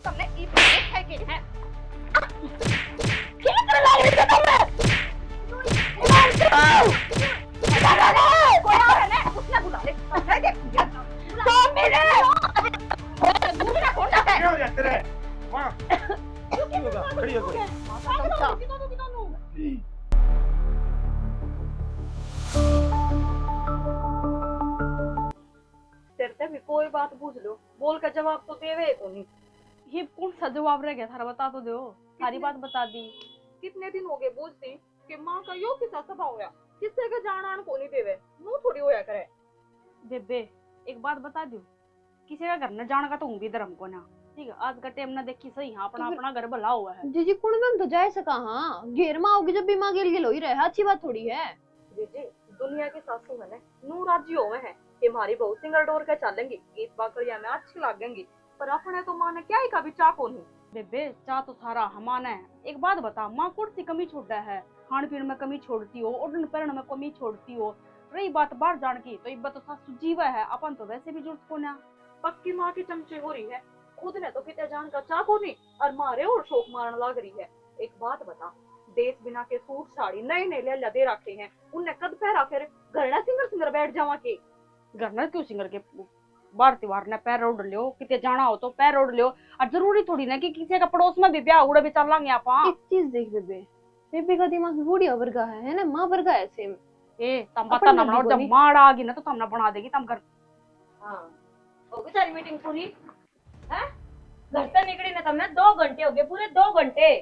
તમને ઈ દેખાય કે હે કેમ લાગે છે તમને कोई और है ना उसने बुला ले समझा दे तो मेरे दूर ना कौन जाता है क्यों जाते रहे मां क्यों होगा खड़ी हो गई तेरे से भी कोई बात पूछ लो बोल का जवाब तो देवे को नहीं ये कौन सा जवाब रह गया थारा, बता तो दो। सारी बात बता दी। कितने दिन हो गए पूछती कि मां का यो किसा सभा होया किससे के जाना को नहीं देवे नु थोड़ी होया करे बेबे एक बात बता दू, किसी का घर न जाने का तो हूँ भी धर्म को ना, ठीक है। आज का टाइम ना देखी सही, हाँ अपना अपना घर भला हुआ है। जीजी कुण में तो जाए सका, हाँ घेर में आओगे जब भी माँ गेल गेल हो ही रहे, अच्छी बात थोड़ी है। जी जी दुनिया की सासू है नू राजी होवे हैं कि हमारी बहू सिंगल डोर के चलेंगी गीत बाकरिया में अच्छी लागेंगी, पर अपने तो माँ ने क्या ही कभी चाह को नहीं। बेबे चाह तो सारा हमारा है। एक बात बता, माँ कौन सी कमी छोड़ा है? खान पीन में कमी छोड़ती हो, उड़न पैरण में कमी छोड़ती हो। रही बात बाहर जान की तो इब्बत तो सासू जीवा है, अपन तो वैसे भी जरूरत को ना। पक्की माँ की चमचे हो रही है, खुद ने तो कितने जान का चाह को नहीं और मारे और शोक मारने लग रही है। एक बात बता, देश बिना के सूट साड़ी नए नए ले दे रखे हैं, उनने कद पहरा फिर घर सिंगर सिंगर बैठ जावा के घर न क्यों सिंगर के बार त्योहार ने पैर उड़ लियो, कितने जाना हो तो पैर उड़ लियो। और जरूरी थोड़ी ना कि किसी का पड़ोस में भी ब्याह उड़े भी चल लांगे आप। एक चीज देख बेबे, बेबे का दिमाग बूढ़िया वर्गा है ना, माँ वर्गा है सेम। ए तम पता ना बनाओ, जब माड़ आ गई ना तो तमने बना देगी तम कर। हाँ होगी सारी मीटिंग पूरी है, घर से निकली ना तुमने 2 घंटे हो गए, पूरे 2 घंटे।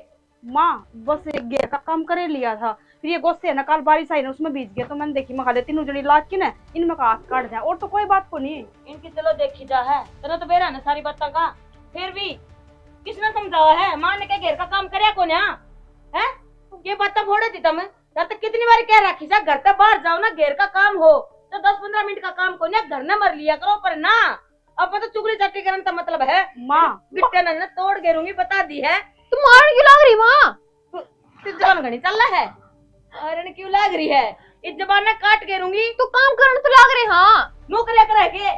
माँ बस एक गेर का काम करे लिया था, फिर ये गोस्से है ना कल बारिश आई ना उसमें भीज गया, तो मैंने देखी मैं खाले तीनों जनी लाद के ना इनमें का हाथ काट जाए, और तो कोई बात को नहीं। इनकी चलो देखी जा है तेरा तो बेरा ना सारी बात का, फिर भी किसने समझावा है? माँ ने क्या घेर का काम करया को ना है? ये बात तो फोड़े थी तुम्हें तक कितनी बार कह रखी सा घर से बाहर जाओ ना, घेर का काम हो तो 10-15 मिनट का काम को ना घर न मर लिया करो, पर ना अब तो चुगली चाटी करने का मतलब है। माँ बिट्टे ने तोड़ घेरूंगी बता दी है। तुम मारने क्यों लग रही माँ? जबान घनी चल रहा है, अरे क्यों लग रही है? इस जबान में काट घेरूंगी। तू काम करने तो लग रही, हाँ नौकरिया कर के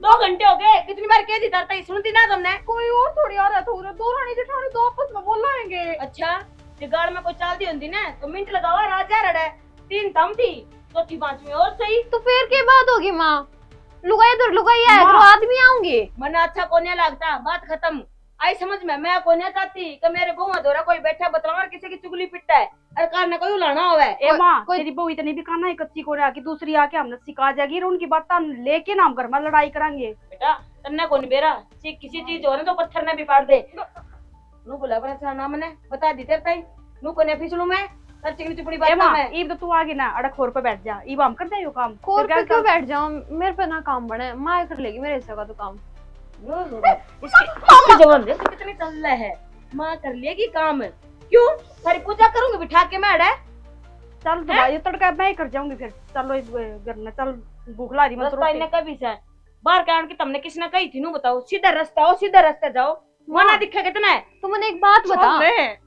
2 घंटे हो गए, कितनी बार कह दी था सुनती ना तुमने? कोई और थोड़ी आ रहा था, दो रानी जेठानी तो आपस में बोल लाएंगे। अच्छा जुगाड़ में कोई चाल दी होती ना तो मिनट लगावा राजा रड़ा 3 थम थी, चौथी 5वीं और सही। तो फिर क्या बात होगी माँ? लुगाई तो लुगाई है, तो आदमी आऊंगे। मन अच्छा कोने लगता, बात खत्म। आई समझ में, मैं कोने चाहती कि मेरे बहुआ दोरा कोई बैठा बतलावा किसी की चुगली पिटता है और कार ने कोई उलाना हुआ है। ए माँ तेरी बहू इतनी भी काना है कच्ची को रहा कि दूसरी आके हमने सिखा जाएगी और उनकी बात लेके ना हम घर में लड़ाई करांगे। बेटा तन्ने को नहीं बेरा किसी चीज हो रही तो पत्थर ने भी पाड़ दे। नू बोला अपना नाम ने बता दी तेरे ताई नू कोने फिसलू मैं तर चिकनी चुपड़ी बात में ईब तो तू आगे ना अड़क खोर पे बैठ जा, ईब हम कर दे यो काम। खोर पे क्यों बैठ जाऊं? मेरे पे ना काम बने, माँ कर लेगी मेरे हिस्से का तो काम। इसकी जवान दे कितनी चल रहा है, माँ कर लेगी काम। क्यों सारी पूजा करूंगी बिठा के मैं अड़े? चल तो ये तड़का मैं ही कर जाऊंगी फिर। चलो इस घर में चल, भूख ला रही मैं रास्ता इन्हें कभी से बाहर कारण की तुमने किसने कही थी? नू बताओ, सीधा रास्ता हो सीधा रास्ते जाओ, मना दिखा कितना है। तो मैंने एक बात बता,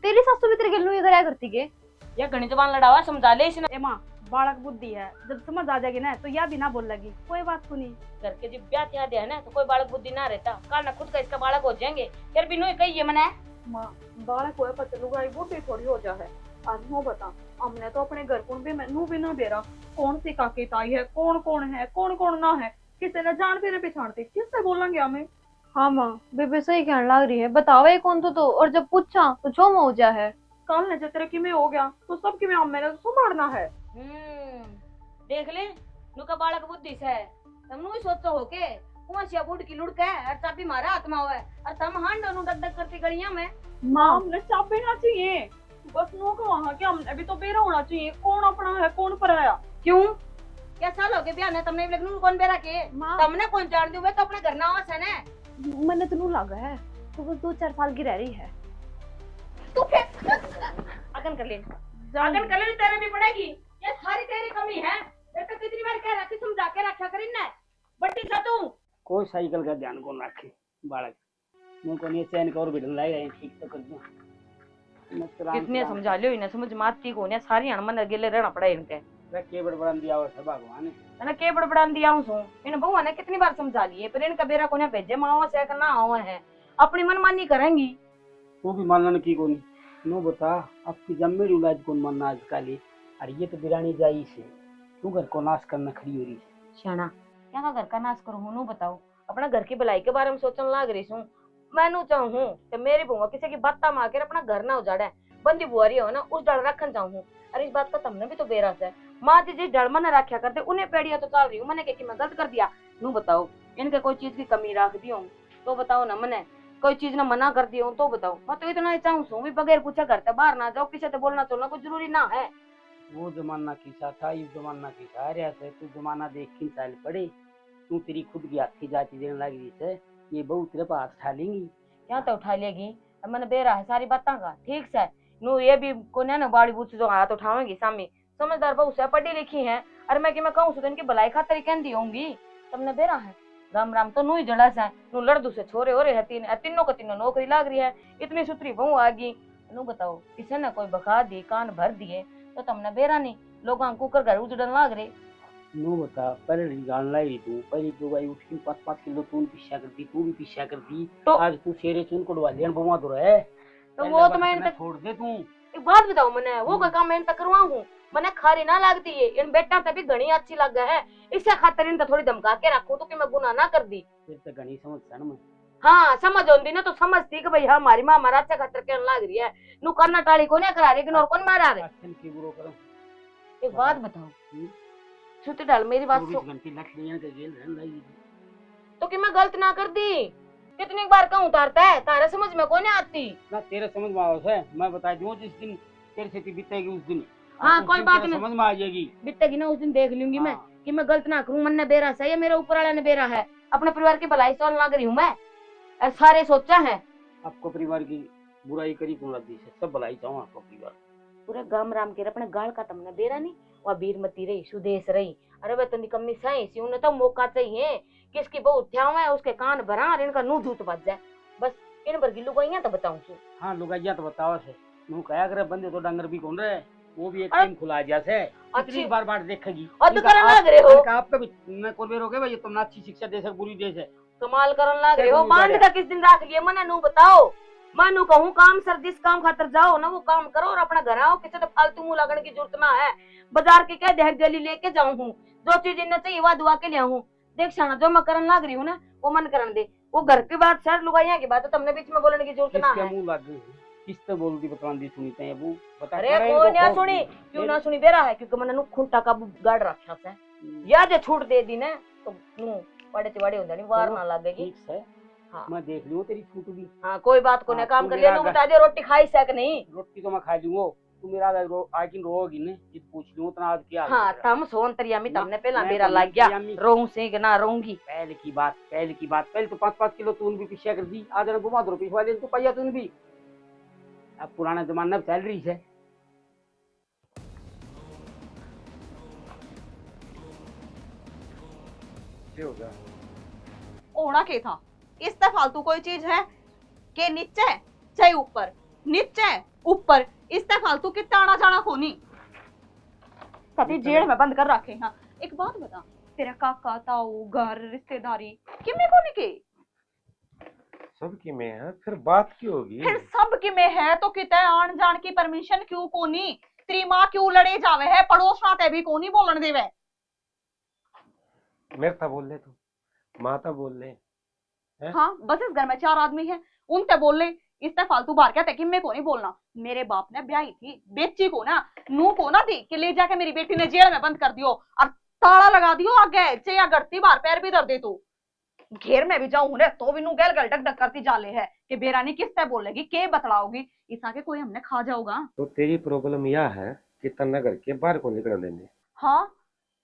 तेरी सासू भी तेरे गेलू ये कराया करती के? ये घनी जबान लड़ावा समझा ले इसने। ए माँ बालक बुद्धि है, जब समझ आ जाएगी ना तो यह भी ना बोल लगी, कोई बात को नहीं। घर के जब ब्याह त्याह है ना तो कोई बालक बुद्धि ना रहता, काल ना खुद का इसका बालक हो जाएंगे। फिर भी नू कही मना माँ बालक हुआ पता लुगाई वो भी थोड़ी हो जा है। आज नो बता, हमने तो अपने घर को भी नू भी ना बेरा कौन सी काकी ताई है, कौन कौन ना है, किसी ने जान फिर पहचानते किससे बोलेंगे हमें? हाँ माँ बेबे सही कहने लग रही है, बताओ ये कौन तो और जब पूछा तो जो मौजा है। कल ने जतरे की में हो गया तो सब की में हम मेरे संभालना है। देख ले नू का बालक बुद्धि से तुम नु सोचो हो के कौन सी बूढ़ की लुड़का है और चाबी मारा आत्मा हुआ है और तुम हांडो नु डग डग करती गड़ियां में। माँ हमने चाबी ना चाहिए, बस नो को वहां के हमने भी तो बेरा होना चाहिए, कौन अपना है कौन पराया। क्यों क्या साल हो गए ब्याह ने तुमने लगनू कौन बेरा के तुमने कौन जान दी? तो अपने घर ना आवास है ना। मैंने तो नू लगा है तो बस 2-4 साल की रह रही है। तू फिर अगन कर ले, अगन कर ले तेरे भी पड़ेगी, ये सारी तेरी कमी है। तेरे तो कितनी बार कह रखी समझा के रखा करी ना बट्टी सा तू। कोई साइकिल का ध्यान कौन रखे बालक मुंह को नहीं चैन का और बिठन लाएगा ठीक तो कर दूं। कितने समझा लियो इन्हें समझ माती को ने सारी हणमन अकेले रहना पड़ा इनके। वे के बड़बड़ा दिया और भगवान ने के बड़बड़ा दिया हूं सो इन बहुआ ने कितनी बार समझा लिए पर इनका बेरा कोने भेजे मावा से करना आवा है अपनी मनमानी करेंगी। तू भी मानना की कोनी नो बता आपकी जम्मे इलाज कौन मानना आजकल अरे ये तो बिरानी जाई से तू घर को नाश करना खड़ी हो रही है शाना क्या का घर का नाश करूँ नू बताओ। अपना घर की भलाई के बारे में सोचने लाग रही हूँ। मैं नू चाहूँ कि मेरी बुआ किसी की बात मार अपना घर ना उजाड़े। बंदी बुआरी हो ना उस डर रखन चाहूँ। अरे इस बात का तुमने भी तो बेरास है। माँ जी जिस डर मन रखा करते उन्हें पेड़िया तो चल रही हूँ। मैंने क्या मैं गलत कर दिया नू बताओ। इनके कोई चीज की कमी रख दी हूँ तो बताओ ना। मैंने कोई चीज ना मना कर दी हूँ तो बताओ। मैं तो इतना ही चाहूँ भी बगैर पूछा करते बाहर ना जाओ किसी से बोलना चलना कुछ जरूरी ना है। वो जमाना किसा था ये जमाना किसा रहा है तू जमाना देख के चाल पड़े तू तेरी खुद की हाथी जाती देने लगी है ये बहू तेरे पास उठा लेंगी क्या तो उठा लेगी। मैंने बेरा है सारी बातों का ठीक से नू ये भी को ना बाड़ी बूझ जो हाथ उठावेंगी सामी समझदार बहू से पढ़ी लिखी है। अरे मैं कि मैं कहूँ तो इनकी भलाई खातर कहती होंगी। तुमने बेरा है राम राम तो नू ही जड़ा से नू लड़दू से छोरे हो रहे हैं तीनों का तीनों नौकरी लाग रही है। इतनी सुतरी बहू आ गई नू बताओ किसी ने कोई बखा दी कान भर दिए तो तुमने बेरा नहीं लोग कुकर घर उजड़न लाग रहे। नो बता पहले गान लाई तू पहली तो भाई उठ के 5-5 किलो तू पीछा करती तू भी पीछा करती तो आज तू शेरे चुन कड़वा लेन बवा तो रहे तो वो तो मैं छोड़ दे तू एक बात बताओ मैंने वो का काम मैं तक करवाऊं मैंने खारी ना लगती है इन बेटा तभी घनी अच्छी लग है इससे खातर इन थोड़ी धमका के रखो तो कि मैं गुनाह ना कर दी। फिर तो घनी समझ सन मैं हाँ समझ होती ना तो समझती कि भाई हमारी माँ हमारा अच्छा खातर कहने लग रही है नू करना टाली को नहीं करा रही और कौन मारा रहे। अच्छा की बुरो करो एक बात बताओ छुट्टी डाल मेरी बात 24 घंटे लट लिया के जेल रहने लगी तो कि मैं गलत ना कर दी कितनी बार कहूँ उतारता है तारे समझ में कौन आती ना तेरे समझ में आओ है मैं बता दूं जिस दिन तेरे से बीतेगी उस दिन हाँ कोई बात नहीं समझ में आ जाएगी बीतेगी ना उस दिन देख लूंगी मैं कि मैं गलत ना करूं। मन ने बेरा सही है मेरे ऊपर वाला ने बेरा है अपने परिवार की भलाई सोचने लग रही हूँ मैं और सारे सोचा है आपको परिवार की बुराई करी कौन रद्दी से सब भलाई चाहूँ आपको परिवार पूरे गांव राम के अपने गाल का तुमने बेरा नहीं वह बीरमती रही सुदेश रही। अरे वह तो निकम्मी सही सी उन्हें तो मौका चाहिए किसकी बहु उठ्याव है उसके कान भरा और इनका नू धूत बच जाए बस इन पर गिल्लू गई तो बताऊं हाँ लुगाइया तो बताओ से नू कया करे बंदे तो डंगर भी कौन रहे वो भी एक टाइम खुला जा से कितनी बार देखेगी अद करन लग रहे हो आप कभी न कोई रोके भाई तुम अच्छी शिक्षा दे सक बुरी दे से कमाल करन लग रहे हो। बांध का किस दिन रख लिए मने नू बताओ मानू कहूँ काम सर जिस काम खातर जाओ ना वो काम करो और अपना घर आओ किसी तो फालतू मुंह लगने की जरूरत ना है। बाजार के क्या देख जली लेके जाऊँ हूँ जो चीज इन्हें चाहिए वह दुआ के ले आऊँ देख शाना जो मैं करन लग रही हूँ ना वो मन करन दे वो घर की बात सर लुगाइया की बात है तुमने बीच में बोलने की जरूरत ना है। मुंह लग गई किस तरह बोल दी बतवान दी सुनी थे अबू बता अरे कौन ना सुनी क्यों ना सुनी बेरा है क्योंकि मैंने खूंटा का गाड़ रखा है या जे छूट दे दी ना तो नू बड़े से बड़े होंगे वार ना लगेगी। ठीक है हाँ मैं देख लूँ तेरी छूट भी हाँ कोई बात को ना काम कर लिया बता दे रोटी खाई सक नहीं रोटी तो मैं खा लूंगा तू मेरा आकिन रोगी ने जित पूछ लूं उतना आज क्या हाँ तम सोन तरियामी तमने पहला मेरा लग गया रहूं से कि ना रहूंगी। पहले की बात पहले तो 5-5 किलो तून भी पीछे कर दी आज ना घुमा दो पिछवा ले तो पैया तून भी अब पुराना जमाना चल रही है। ओना के था इस तरह फालतू कोई चीज है के नीचे चाहे ऊपर नीचे ऊपर इस तरह फालतू के ताना जाना कोनी कभी जेल में बंद कर रखे। हाँ एक बात बता तेरा काका ताऊ घर रिश्तेदारी किमे कोनी के सबकी में है फिर बात क्यों होगी फिर सब की में है तो किते आन जान की परमिशन क्यों कोनी तेरी माँ क्यों लड़े जावे है पड़ोस नाते भी कोनी बोलन देवे मेरे था बोल ले तू माता बोल ले हाँ बस इस घर में 4 आदमी है उनसे बोल ले इस तरह फालतू बाहर क्या कि मैं को नहीं बोलना। मेरे बाप ने ब्याही थी बेची को ना नू को ना दी कि ले जाके मेरी बेटी ने जेल में बंद कर दियो और ताला लगा दियो आगे या गड़ती बाहर पैर भी दर दे तू घेर में भी जाऊं तो भी नू गैल गल डक डक करती जाले है कि बेरानी किस तरह बोलेगी के बतलाओगी इस आगे कोई हमने खा जाओगा। तो तेरी प्रॉब्लम यह है कि तना घर के बाहर को निकल देंगे। हाँ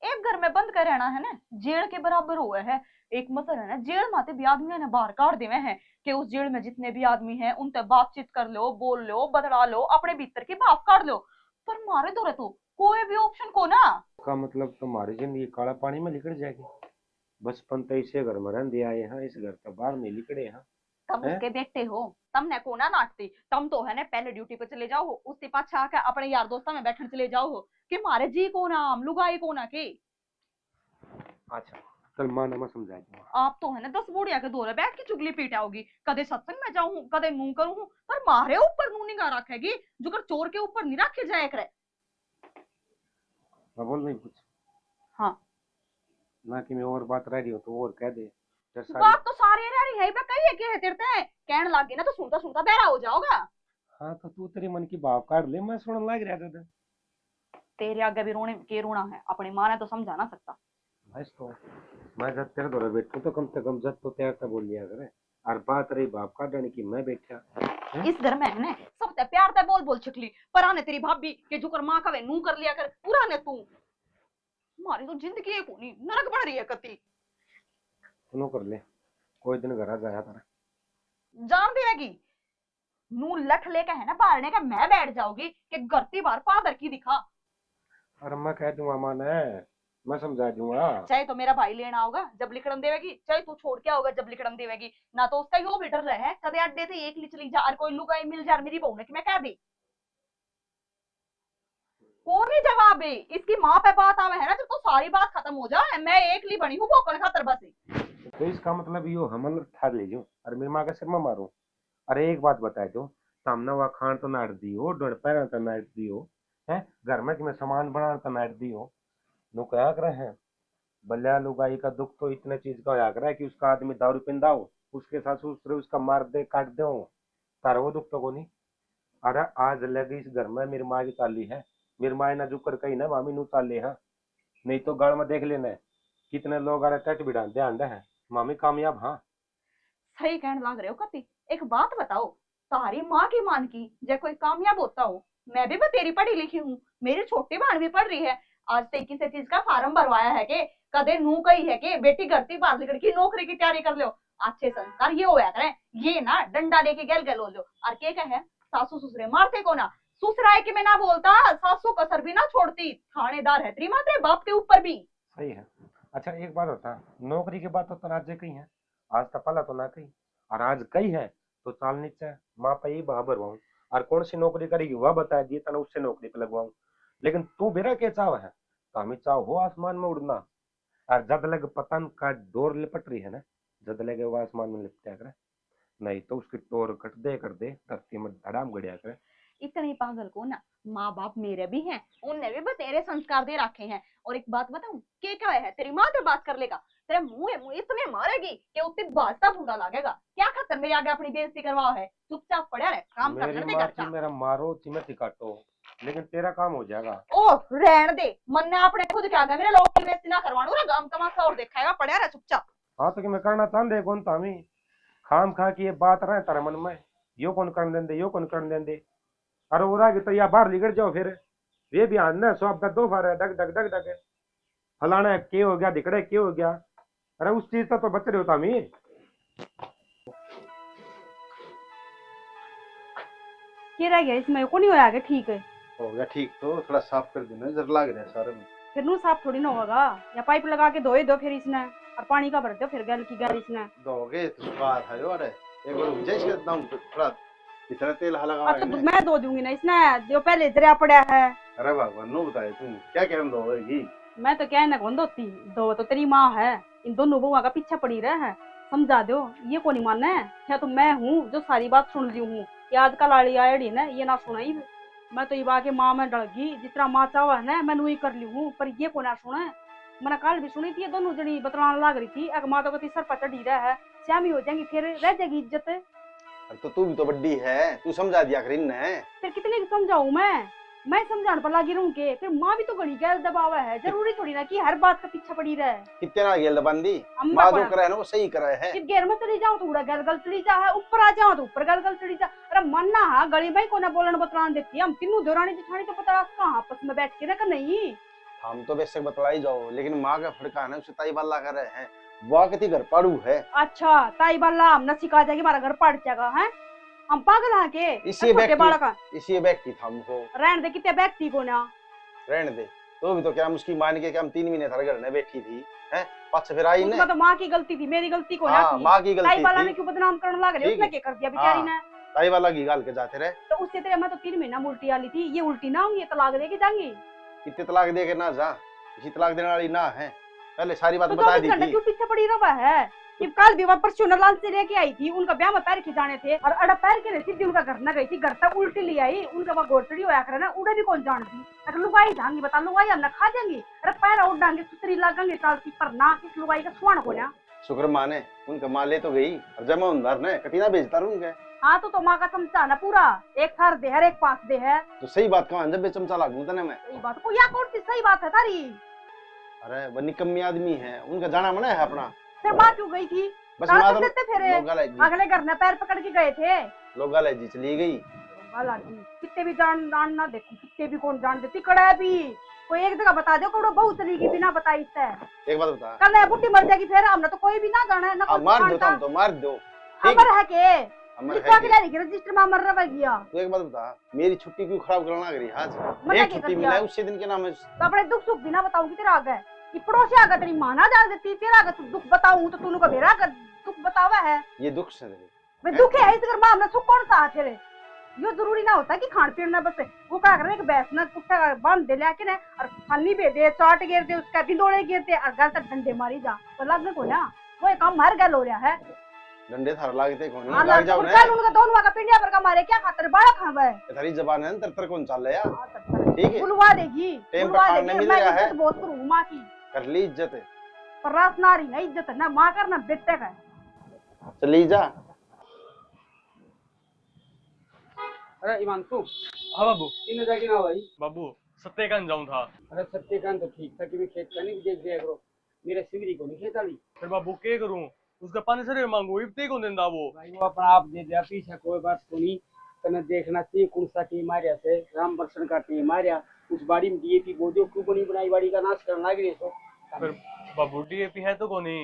एक घर में बंद कर रहना है ना जेल के बराबर हुआ है। एक मतलब है ना जेल माते भी आदमी ने बाहर काट दिए हैं कि उस जेल में जितने भी आदमी हैं उनसे बातचीत कर लो बोल लो बदला लो अपने भीतर की बात काट लो पर मारे दो तो कोई भी ऑप्शन को ना का मतलब तुम्हारी जिंदगी काला पानी में निकल जाएगी। बचपन तो इसे घर में रहते आए हैं इस घर तो बाहर नहीं निकले हैं तब उसके बेटे हो तमने को ना नाटती तम तो है ना पहले ड्यूटी पे चले जाओ हो उसके पाछा आके अपने यार दोस्तों में बैठने चले जाओ हो कि मारे जी को ना हम लुगाई को ना के। अच्छा चल मां ना मैं समझा दूंगा। आप तो है ना 10 बुढ़िया के दौरे बैठ के चुगली पीटाओगी, कदे सत्संग में जाऊं कदे नू करूं, पर मारे ऊपर नू निगाह रखेगी, जुकर चोर के ऊपर नहीं रखे जाए करे। मैं बोल नहीं कुछ हाँ ना कि मैं और बात रह रही हूँ तो और कह दे। बात तो सारी रह रही है, कही है तेरे कहने लगी ना तो सुनता सुनता बहरा हो जाओगा। हाँ तो तू तेरे मन की भाव काट ले, मैं सुनने लग रहा था। तेरे आगे भी रोने के रोना है, अपनी माँ ने तो समझा ना सकता। बस तो मैं जब तेरे दौरे बैठू तो कम से कम जब तो तैयार तो बोल लिया करे। और बात रही बाप काटने की, मैं बैठा इस घर में है ना सबसे प्यार से बोल बोल छिकली, पर आने तेरी भाभी के जुकर माँ का वे नू कर लिया कर, पूरा ने तू हमारी तो जिंदगी एक होनी नरक बढ़ रही है कति। सुनो कर ले, कोई दिन घर आ जाया तारा जान देगी नू लठ लेकर है ना बारने का मैं बैठ जाओगी कि गरती बार पादर की दिखा। और मैं कह दूंगा मां ने, मैं समझा दूंगा। चाहे तो मेरा भाई लेना होगा जब लिखड़न देवेगी, चाहे तू छोड़ के आओगा जब लिखड़न देवेगी, ना तो उसका यो बेटर रहे कदे अड्डे से एक ली चली जा और कोई लुगाई मिल जा मेरी बहू ने कि मैं कह दी कौन ही जवाब है। इसकी माँ पे बात आवे है ना जब तो सारी बात खत्म हो जाए, मैं एक ली बनी हूँ बोकन खातर बस। तो इसका मतलब यो हमल ठार ले जो और मेरी माँ के सिर में मारो। अरे एक बात बता दो, सामने वहाँ खान तो नाट दियो, डोड़ पैर तो नाट दियो है, घर में कि मैं सामान बना तो नाट दियो। नो क्या कर रहे हैं बल्ला लुगाई का दुख तो इतने चीज का होया कर है कि उसका आदमी दारू पिंदा हो, उसके साथ ससुर उसका मार दे काट दे हो, तारा वो दुख तो को नहीं। अरे आज लगी इस घर में मेरी माँ की चाली है, मेरी माँ ना जुकर कही ना मामी नू चाली है, नहीं तो गाड़ में देख लेना कितने लोग अरे टट बिड़ा ध्यान है मामी कामयाब। हाँ सही कहने लग रहे हो कति। एक बात बताओ, तारी माँ की मान की जब कोई कामयाब होता हो, मैं भी तेरी पढ़ी लिखी हूँ, मेरी छोटी बहन भी पढ़ रही है, आज तक किसी चीज का फार्म भरवाया है के कदे नू कही है कि बेटी घरती बाहर निकल की नौकरी की तैयारी कर लो, अच्छे संस्कार ये होया करें, ये ना डंडा लेके गल गल हो लो। और के कहे सासू ससुरे मारते को ना, ससुरा है कि मैं ना बोलता सासू कसर भी ना छोड़ती, थानेदार है तेरी माँ तेरे बाप के ऊपर भी। सही है। अच्छा एक बात होता, नौकरी की बात तो आज कही है, आज तो पहला तो ना कही, और आज कही है तो चाल नीचे माँ पे ही बराबर हुआ, और कौन सी नौकरी करेगी वह बता दिए तना उससे नौकरी पे लगवाऊं। लेकिन तू मेरा क्या चाव है, तो हमें चाव हो आसमान में उड़ना, और जब लग पतंग का डोर लिपट रही है ना, जब लगे वो आसमान में लिपटा करे, नहीं तो उसकी टोर कट दे कर दे धरती में धड़ाम गड़िया करे। इतने पागल को ना माँ बाप मेरे भी हैं, उनने भी बतेरे संस्कार दे रखे हैं। और एक बात बताऊं, के क्या है तेरी माँ से बात कर लेगा तेरे मुंह इतने मारेगी कि उतनी बाजता भूडा लगेगा। क्या खातर मेरे आगे अपनी बेइज्जती करवाओ है, चुपचाप पड़ा रहे काम कर मेरी दे माँ घर का। मेरा मारो चिमटी काटो, लेकिन तेरा काम हो जाएगा। ओ रहन दे, मन ने अपने खुद क्या मेरे लोग की बेइज्जती ना करवाणू ना, गांव तमाशा और देखाएगा पड़ा रहे चुपचाप। हाँ तो कि मैं करना चाहते कौन था, हमें खाम खा की ये बात रहे तारे मन में, यो कौन कर देंदे यो कौन कर देंदे। अरे वो रागी तो या बाहर निकल जाओ फिर, ये भी आना सो अब दो फारे डग डग डग डग फलाना के हो गया दिखड़े के हो गया। अरे उस चीज तो बच रहे होता मैं क्या रह गया इसमें, को नहीं होया आगे ठीक है हो गया ठीक, तो थोड़ा साफ कर देना, जर लग रहा है सारे में। फिर नू साफ थोड़ी ना होगा, या पाइप लगा के धोए दो फिर इसने, और पानी का भर दो फिर गल की गल इसने। दोगे तो बात है अरे एक बार जैसे एकदम थोड़ा इतना तेल हला अब तो लगा मैं धो दूंगी ना इसने, जो पहले दरिया पड़ा है। अरे भगवान नो बताए तुम क्या कहना दोगी। मैं तो कहना कौन दोती, दो तो तेरी माँ है, इन दोनों बहुआ का पीछा पड़ी रहा है, समझा दो। ये कौन ही मानना है, क्या तो मैं हूँ जो सारी बात सुन ली हूँ, ये आजकल आड़ी आड़ी ना ये ना सुनाई। मैं तो ये बात के माँ में डर गई, जितना माँ चावा है ना मैंने वही कर ली हूँ, पर ये को ना सुना है। मैंने कल भी सुनी थी, ये दोनों जनी बतलाने लग रही थी, अगर माँ तो कहती सर पर चढ़ी रहा है, श्यामी हो जाएंगी फिर रह जाएगी इज्जत। तो तू भी तो बड्डी है, तू समझा दिया कर इन्हें। फिर कितने समझाऊं मैं समझाने पर लगी रहूं के, फिर माँ भी तो घड़ी गैर दबावा है, जरूरी थोड़ी ना कि हर बात का पीछा पड़ी रहे। कितना गेल बंदी अम्मा माँ को जो करे ना वो सही करे है। जब घेर में चली जाऊं तो उड़ा गल गल चली जा है, ऊपर आ जाऊं तो ऊपर गल गल चली जा। अरे मन्ना है गली भाई को ना बोलन बतलान देती है, हम तीनों दौरानी जिठानी तो पता कहाँ आपस में बैठ के ना नहीं। हम तो बेशक बतलाई जाओ, लेकिन माँ का फड़का है उसे ताई बल्ला कर रहे हैं, वो कितनी घर पाड़ू है। अच्छा ताई बल्ला हम न सिखा जाएगी, हमारा घर पड़ जाएगा है, हम पागल हैं के इसी व्यक्ति था हमको रहने दे, कितने व्यक्ति को ना रहने दे। तो भी तो क्या उसकी मान के क्या हम 3 महीने थारे घर में बैठी थी हैं, पास फिर आई उसमें तो माँ की गलती थी, मेरी गलती को ना थी। माँ की गलती ताई वाला थी। ने क्यों बदनाम करने लग रहे, उसने क्या कर दिया बेचारी ने। ताई वाला की गाल के जाते रहे तो उससे तेरे मैं तो 3 महीना उल्टी वाली थी, ये उल्टी ना होंगी, तलाक देके जाएंगी। कितने तलाक दे के ना जा, इसी तलाक देने वाली ना है, पहले सारी बात तो बता 24 दी घंटे थी। क्यों पीछे पड़ी रहा है? कि कल भी वापस चुनलाल से लेके आई थी, उनका ब्याह में पैर खिंचाने थे और अड़ा पैर के सीधी उनका घर न गई थी, घर तक उल्टी ले आई, उनका वह गोटड़ी होया करे ना, उड़े भी कौन जानती। अगर लुगाई जाएंगी बता, लुगाई हम खा जाएंगी, अरे पैर उड़ डांगे सुतरी लागेंगे चालती पर ना किस लुगाई का सुवर्ण हो ना। शुक्र माने उनका माँ ले तो गई और जमा उनदार ने कतीना बेचता उनके। हाँ तो माँ का चमचा ना पूरा एक थार दे है, एक पास दे है। तो सही बात कहा जब चमचा लागू तने मैं। सही बात को या कौन सी सही बात है तारी? अरे वो निकम्मी आदमी है, उनका जाना मना है अपना। फिर माँ क्यों गई थी? बस कहाँ माधव से देते फिर अगले घर ने पैर पकड़ के गए थे। लोग गाले जी चली गई। वाला जी कितने भी जान ना देखो, कितने भी कौन जान देती कड़ा भी कोई एक जगह बता दो कौड़ो बहु चली गई बिना बताई इससे। एक बात बता, कल है बुढ़ी मर जाएगी फिर हमने तो कोई भी ना जाना है ना कोई मार दो जानता। तुम तो मार दो। ठीक अमर है के अमर किसका है के जारी रजिस्टर में अमर रह गया। तो एक बात बता, मेरी छुट्टी क्यों खराब करना करी आज? मना एक क्या छुट्टी कर मिला दिया? है उसी दिन के नाम है। तो अपने दुख सुख बिना बताऊंगी तेरा आगे कि पड़ोसी आगे तेरी मां ना जान देती, तेरा आगे तू दुख बताऊं तो तूने का मेरा दुख बतावा है। ये दुख से तेरे मैं दुख है इस घर में हमने सुख कौन सा है तेरे? यो जरूरी ना होता कि खान पीन ना बस वो क्या कर रहे हैं कि बैस ना कुत्ता बांध दे लेके ना और थाली पे दे चाट गिर दे उसका भिंडोड़े गिर दे और घर तक डंडे मारी जा तो लगने को ना वो एक काम मार गल हो रहा है। डंडे थार लागते कौन हाँ लाग जाओ उनका ना। उनका दोनों का पिंडिया पर का मारे क्या खातर बड़ा खावा है। ये थारी जबान है तर कौन चल रहा है? ठीक है बुलवा देगी टेम पर बुलवा खाने देगी। मिल मैं रहा है। इज्जत बहुत करूँ माँ की कर ली इज्जत है। पर रास नारी है इज्जत है ना माँ करना बेटे का। चली जा। अरे हिमांशु, हाँ बाबू। इन जाके ना भाई। बाबू सत्यकांत जाऊं था। अरे सत्यकांत तो ठीक था कि मैं खेत का नहीं देख लिया करो, मेरे सिमरी को नहीं खेता ली फिर बाबू क्या करूं? उसका 500 रुपये मांगू इतने को देंदा वो। भाई। वो अपना आप दे दिया पीछे कोई बात सुनी तने देखना चाहिए कौन सा टीम मारिया से राम बर्सन का टीम मारिया उस बाड़ी में डीएपी बोझो क्यों बनी बनाई बाड़ी का नाश करने लग रही सो। फिर बाबू डीएपी है तो कोनी,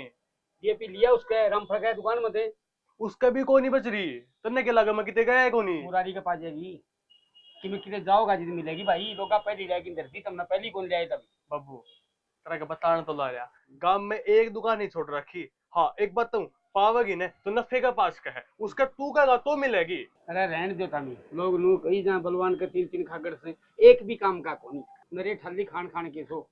डीएपी लिया उसके राम फड़का दुकान में थे, उसका भी कोनी बच रही। तन्ने के लगा मैं कितने गया है कोनी। मुरारी के पास जाएगी कि मैं कितने जाओगा जितनी मिलेगी भाई। लोग पहली जाएगी धरती तुमने पहली कौन जाए तभी। बाबू तरह का बताना तो ला रहा, गांव में एक दुकान नहीं छोड़ रखी। हाँ एक बात तुम पावेगी ने तो नफे का पास का है, उसका तू का तो मिलेगी। अरे रहने दो तमी लोग लोग कहीं जहाँ बलवान के 3-3 खागड़ से एक भी काम का कोनी मेरे ठल्ली खान खान के सो।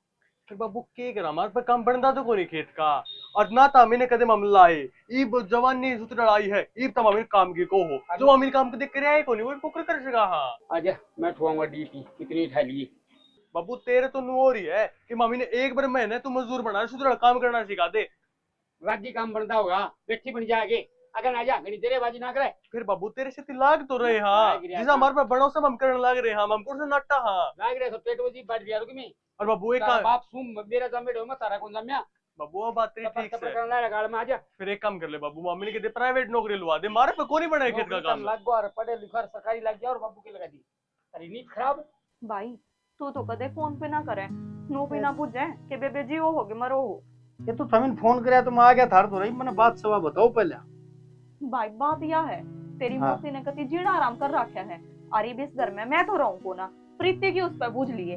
फिर बाबू के करा हमारे पर काम बनता तो कोनी खेत का और ना तामी ने कदे मामला आए ईब जवान ने सुत लड़ाई है ईब तम अमीर काम की को हो जो अमीर काम को देख कर आए कोनी वो पुकर कर सका। हाँ आजा मैं ठुआऊंगा डीपी कितनी ठहली। बाबू तेरे तो नु हो रही है कि मम्मी ने एक बार महीने तू मजदूर बना सुत काम करना सिखा दे। राजी काम बनता होगा बेटी बन जाएगी अगर ना जा मेरी देरेबाजी ना करे। फिर बाबू तेरे से लाग तो रहे। हाँ जिस हमारे पे बड़ों से हम करने लग रहे हैं हम कौन से नट्टा। हाँ लाग रहे सब पेट वजी बढ़ गया रुक में और बाबू एक तारा बाप सुम मेरा जमेड़ हो मत तारा कौन जम्या बाबू वो बात तेरी ठीक से। करना है गाड़ में आजा। फिर एक काम कर ले बाबू मम्मी ने कहते प्राइवेट नौकरी लुआ दे मारे पे कोनी बने खेत का काम। लग गया और पढ़े लिखा और सरकारी लग गया और बाबू की लगा दी अरे नींद खराब। भाई तू तो कदे फोन पे ना करे नो भी ना पूछे कि बेबे जी वो होगे मरो हो। ये तो थमिन फोन करे तो मैं आ गया थार तो रही मैंने बात सवा बताओ पहले। भाई बात यह है तेरी हाँ। मौसी ने कति जीना आराम कर रखा है अरे भी इस घर में मैं तो रहूं को ना प्रीति की उस पर बूझ लिए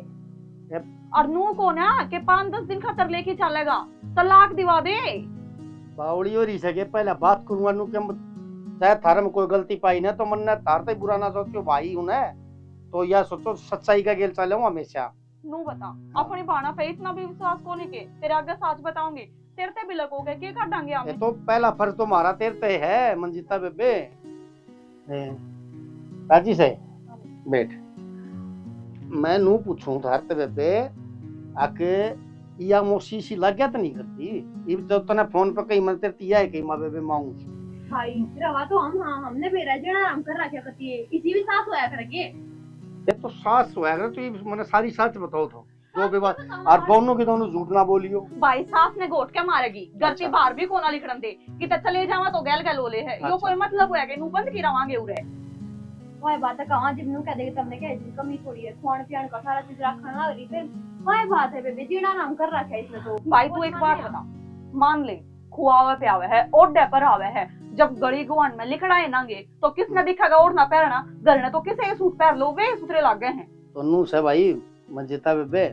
और नू को ना के 5-10 दिन खातर लेके चलेगा तलाक दिवा दे। बावड़ी हो रही सके पहले बात करूंगा नु के चाहे थारे में कोई गलती पाई ना तो मन ने थार ते बुरा ना सोचो भाई उन्हें तो या सोचो सच्चाई का गेल चले हमेशा। नू बता अपनी बाणा पे इतना भी विश्वास कोने के तेरे आगे सच बताऊंगी तेरे ते भी लगोगे के काटांगे हम। ये तो पहला फर्ज तो हमारा तेरे पे है मंजिता बेबे। राजी से बैठ मैं नू पूछूं थार ते बेबे आके या मोसी सी लग गया तो नहीं करती इब जब तने फोन पे कहीं मन तेरे तिया है कहीं मां बेबे मांगू भाई रवा तो हमने बेरा जड़ा आराम कर रखा करती है इसी भी साथ होया करके। ये तो सास होएगा तो ये मैंने सारी सच बताओ तो जो भी बात और दोनों की दोनों झूठ ना बोलियो। भाई सास ने गोट के मारेगी गलती बाहर भी कोना लिखण दे कि त चले जावा तो गैल गैल ओले है यो कोई मतलब होया के नू बंद की रवांगे उरे। वह बात कहां जब नु कह देगे तुमने क्या कमी थोड़ी है खान पियान का सारा चीज रखना लग रही फिर वह बात है बेबे जीना आराम कर रखा है इसने तो। भाई तू एक बात बता मान ले खुआवे पे आवे है ओडे पर आवे है जब गली गुआन में लिखड़ाए नांगे तो किसने दिखागा और ना पहनना घर ने तो किसे सूट पहन लो वे सुतरे लग गए हैं। तो नू से भाई मंजिता बेबे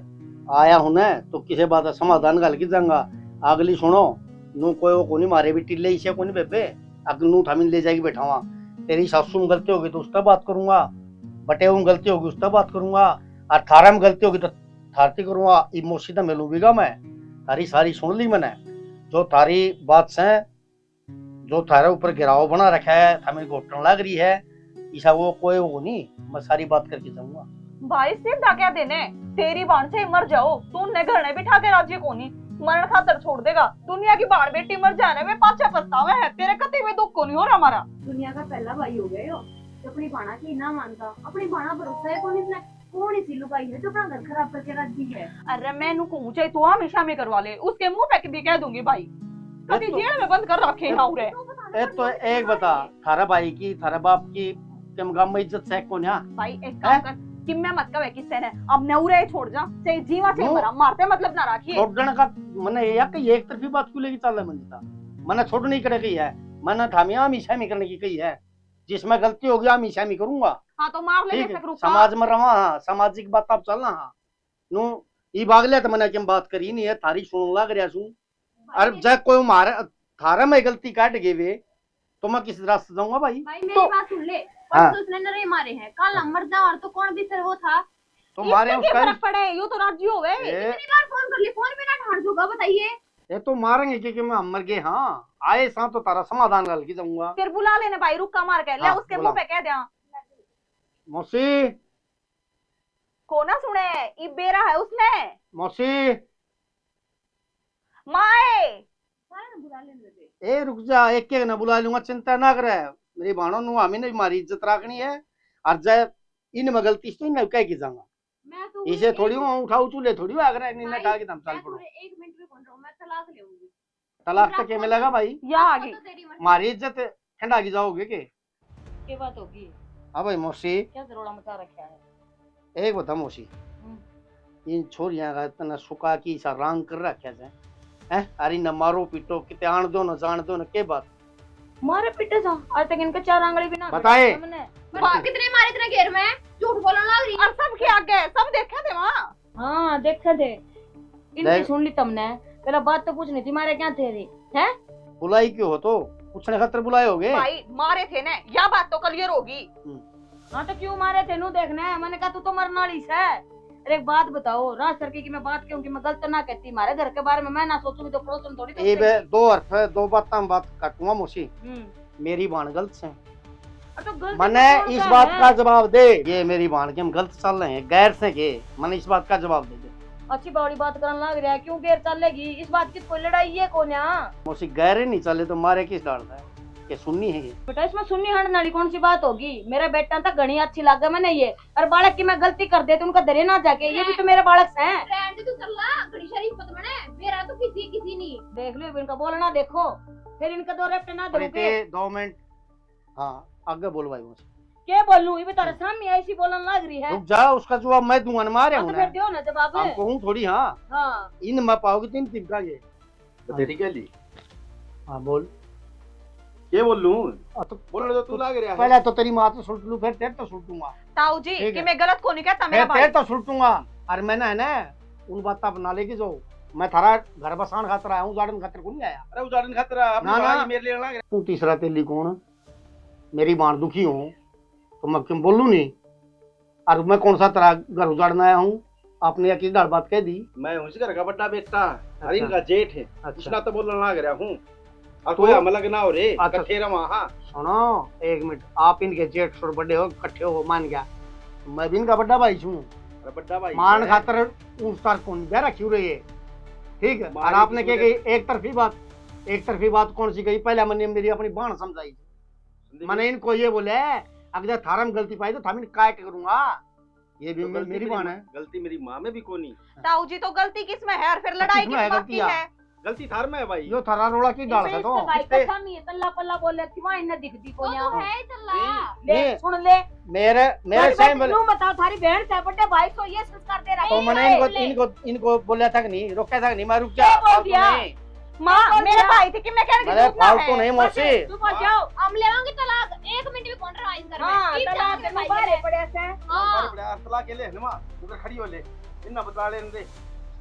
आया हूं ना तो किसी बात का समाधान गल की जाऊंगा अगली सुनो नू कोई कोनी मारे भी टिल्ले इसे कोनी बेबे अगर नू थामिन ले जाएगी बैठावा तेरी सासू में गलती होगी तो उसका बात करूंगा बटे में गलती होगी उसका बात करूंगा और थारा में गलती होगी तो थारती करूंगा इमोशी तो मिलूंगा मैं थारी सारी सुन ली मैंने, जो थारी बात से जो थारे ऊपर गिराव बना रखा है, हमें घोटन लग रही है, ईसा वो कोई वो नहीं, मैं सारी बात करके जाऊंगा। भाई सिर्फ क्या देने, तेरी बाण से मर जाओ, तू ने घर में बिठा के राज्य को नहीं मरण खातर छोड़ देगा। दुनिया की बाण बेटी मर जाने में पाछा पछतावा है, तेरे कते में दुख को नहीं हो रहा हमारा। दुनिया का पहला भाई हो गए हो जो अपनी बाणा की ना मानता, अपनी बाणा भरोसा है कौन इसने, कौन सी लुगाई है जो अपना घर खराब करके राजी है। अरे मैं कहूं चाहे तू हमेशा में करवा ले, उसके मुंह पे भी कह दूंगी भाई, कभी जेल में बंद कर रखे ना उरे। तो एक बता, थारा भाई की थारा बाप की कम गांव में इज्जत से कौन है? भाई एक काम कर, कि मैं मत कहे किससे ने, अब नौरे छोड़ जा, चाहे जीवा चाहे मरा, मारते मतलब ना रखिए। छोड़ने का मैंने या कि एक तरफी बात क्यों लेके चल रहा है मंजिता? मैंने छोड़ने की कही है, मैंने थामिया हमेशा में करने की कही है, जिसमें गलती होगी हमेशा में करूंगा। हाँ तो मार ले, ठीक है, समाज में रवा, हाँ सामाजिक बात आप चलना, हाँ नु ई भागले तो मैंने क्या बात करी नहीं है, थारी सुन लग रहा छू। अरे जब कोई मारे थारा में गलती काट गए वे तो मैं किस रास्ते जाऊंगा भाई? भाई मेरी तो, बात सुन ले, हाँ। परसों उसने नरे मारे हैं, कल हम मर जा और तो कौन भी सर वो था। तो मारे उसका फर्क पड़े, यो तो राज्य हो गए। कितनी बार फोन कर ली, फोन में ना ठाड़ दूंगा, बताइए। ये तो मारेंगे क्योंकि मैं मर गए, हाँ आए साथ तो तारा समाधान कर के जाऊंगा। फिर बुला लेने भाई, रुक्का मार के ले, हाँ, उसके मुंह पे कह दे मौसी, को ना सुने, ई बेरा है उसने मौसी माए। बुला लेने दे। ए रुक जा, एक एक ना बुला लूंगा, चिंता ना करे। मेरी भाणों नु हमें ने हमारी इज्जत रखनी है, और जब इन में गलती तो इन कह के जाऊंगा, मैं तो इसे थोड़ी उठाऊ चूल्हे थोड़ी अगर इन्हें कहा कि हम चल पड़ो। 1 मिनट में बोल रहा हूँ, मैं तलाक लेऊंगी। तलाक तक के मिलेगा भाई? या आगे तो तेरी मर्जी। हमारी इज्जत ठंडा की जाओगे के? ये बात होगी, हाँ भाई मौसी, क्या जरूरा मचा रखा है। एक बता मौसी, इन छोरियां का इतना सुखा की सा रंग कर रखा है, हैं? अरे न मारो पीटो, किते आन दो न जान दो न, के बात मारे पिटे जा, आज तक इनके 4 आंगली भी ना बताए। कटा मैंने। कितने मारे इतने घेर में, झूठ बोलने लग रही। और सब के आगे सब देखे थे वहाँ। हाँ देखे थे, इनकी देख। सुन ली तुमने, पहला बात तो पूछनी थी, मारे क्या थे रे, हैं? बुलाई क्यों हो? तो पूछने खातर बुलाए होगे। भाई मारे थे ना, या बात तो क्लियर होगी। हाँ तो क्यों मारे थे नू देखने, मैंने कहा तू तो मरने वाली है। अरे एक बात बताओ, राज सर की मैं बात क्यों कि मैं गलत तो ना कहती, हमारे घर के बारे में मैं ना सोचूंगी तो पड़ोसन थोड़ी ये बे सोचेगी। दो अर्थ है, दो बात हम बात काटूंगा मौसी। मेरी बाण गलत से, तो गलत मैंने तो इस कौन बात है? का जवाब दे, ये मेरी बाण के हम गलत चल रहे हैं, गैर से के, मैंने इस बात का जवाब दे दे। अच्छी बड़ी बात करने लग रहा है, क्यों गैर चलेगी? इस बात की कोई लड़ाई है कौन यहाँ? मौसी गैर ही नहीं चले तो मारे किस डालता है, ये सुननी है ये? बेटा इसमें सुननी हड़ने वाली कौन सी बात होगी? मेरा बेटा तक घनी अच्छी लगा मैंने ये, और बालक की मैं गलती कर देती उनका दरे ना जाके, ये भी तो मेरे बालक हैं। रहने दे तू, चला घड़ी शरीफ मत बने, मेरा तो किसी नहीं। देख लो इनका बोलना देखो, फिर इनका दो रेप्ट ना दोगे। प्रीति 2 मिनट, हाँ आगे बोल भाई मौसी। क्या बोलूं, ये भी तारा सामने ऐसी बोलने लग रही है। रुक जा, उसका जवाब मैं दूंगा न, मारे हाँ, हूं तो ना, फिर दो ना जवाब। हम कहूं थोड़ी, हाँ हाँ इन मैं पाओगे तीन तिनका ये। तेरी क्या ली? हाँ बोल। ये बोल लूं? तो बोलने तो तू लग रहा है। पहले तो तेरी माँ तो सुलट लूं, फिर तेरे तो सुलटूंगा, ताऊ जी ठीक कि है। मैं गलत को नहीं कहता मेरा फिर भाई। तेरे तो सुलटूंगा। और मैंने है ना उन बात बना लेगी जो मैं थारा घर बसान खातर आया हूँ, गार्डन खातर को नहीं आया। अरे उदाहरण खतरा अपनी ना, ना। भाई मेरे लिए लग रहा तू तीसरा तेली कौन? मेरी बाण दुखी हूँ तो मैं क्यों बोलूं नहीं? और मैं कौन सा तेरा घर उजाड़ना आया हूँ? आपने या किस डाल बात कह दी? है। मैं उसी घर का बड़ा बेटा, अरे इनका जेठ है, अच्छा। इसना तो बोलने लग रहा हूँ। और कोई हमला ना हो रे, अच्छा। इकट्ठे रहो हाँ। सुनो एक मिनट, आप इनके जेठ छोड़ बड़े हो, इकट्ठे हो, मान गया, मैं भी इनका बड़ा भाई हूँ। अरे बड़ा भाई मान खातर उस तार कौन गहरा क्यों रही है? ठीक है। और मारे आपने की क्या कही एक तरफी बात कौन सी कही? पहले मैंने मेरी अपनी बाण समझाई, मैंने इनको ये बोले अगर थारा में गलती पाई तो थाम इन काट करूंगा, ये भी मेरी बाण है। गलती मेरी माँ में भी कोनी, ताऊ जी तो गलती किसमें है और फिर लड़ाई किसमें है किस बात गलती की यार? है? गलती थार में है भाई। जो थारा रोड़ा की डाल इसमें है तो इसका भाई कितने- का सामने तल्ला पल्ला बोल रही थी, वहाँ इन्हें दिख दी को वो यहाँ। तो है ही चला। ले ये- सुन ले, मेरे से बोले तू बताओ थारी बहन से बड़े भाई को ये संस्कार दे रहा तो है। मैंने इनको बोला था कि नहीं, रोका था कि नहीं, मैं रुक जा, क्या बोल फालतू दिया? नहीं, माँ मेरे भाई थे कि मैं कहने मैंने की दूसरा फालतू है। नहीं मौसी। तू पहुंच जाओ। हम लेवांगे तलाक, 1 मिनट भी कौन रहा इस घर में। हाँ ठीक तलाक जाके के भाई बारे है। पड़े से। हाँ बड़ा तला के ले नमा उधर खड़ी हो ले, इन्ना बता ले दे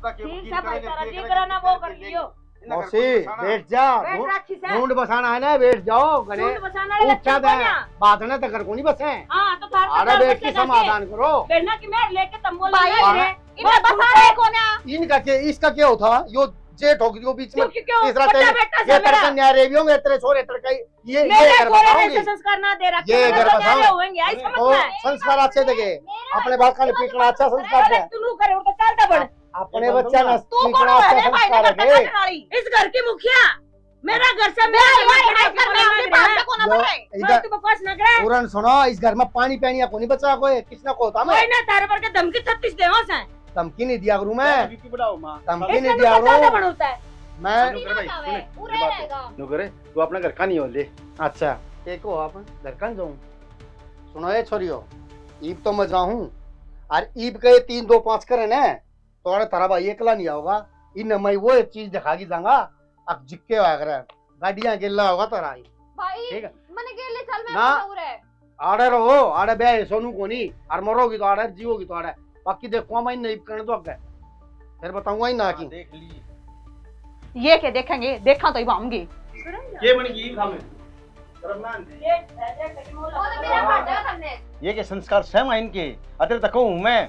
ठीक है भाई, तारा जी कराना वो कर लियो। मौसी बैठ जा, बैठ राखी से। ढूंढ बसाना है ना, बैठ जाओ गने ढूंढ बसाना वाले पूछा लक्षण था कोन्या। बातने तक को नहीं बसे। हाँ तो थार अरे बैठ के समाधान करो। बैठना कि मैं लेके तम बोल भाई रहा है। इन्हें बता रहे कौन है? इनका क्या, इसका क्या होता? यो जे ठोक दियो बीच में। क्यों तीसरा बड़ा तेरे बेटा ये से मेरा तरकन न्याय रे भी होंगे तेरे छोरे तरका ये मेरे घर छोरे ने बताओगे ऐसे संस्कार ना दे रखे ये मैं घर तो बताओ। न्यारे होंगे आई समझ तो में संस्कार अच्छे देखे अपने बात का पीटना अच्छा संस्कार पहले है तू करे तो चलता बढ़ अपने बच्चा ना तू कौन पीटना अच्छा है भाई संस्कार ने है वाली इस घर की मुखिया मेरा घर से मेरा घर में अपने बाप को ना बोले इधर तू बकवास ना करे पूरन सुनो इस घर में पानी पीनिया को नहीं बचा कोई किसने को था मैं कोई ना तारे पर के धमकी 36 देवो से धमकी नहीं दिया करूं मैं बीपी बढ़ाओ माँ धमकी नहीं इसमें दिया तो ज्यादा करूं बढ़ोता है मैं नुकर भाई सुने पूरे बात रहेगा नो करे तू अपना घर का नहीं हो ले अच्छा एक हो आप घर कन जाऊं सुनो ये छोरियो ईब तो मैं जाऊं और ईब के 3 2 5 करे ना तो तारा भाई एकला नहीं आओगा इन मैं वो एक चीज दिखागी जाऊंगा अब जिक्के आगरा गाड़ियां गिल्ला होगा तारा आई भाई ठीक है मैंने गेले चल मैं ना। पूरे आड़े रहो आड़े बे सोनू को नहीं और मरोगी तो आड़े जीवोगी तो आड़े बाकी देखो मैं नहीं करने दो आगे फिर बताऊंगा ही ना कि देख ली ये क्या देखेंगे देखा तो ही भाऊंगी ये बन गई हमें रमनान वो तो मेरा फाटा हमने ये के संस्कार सहम है इनके अतर तक हूं मैं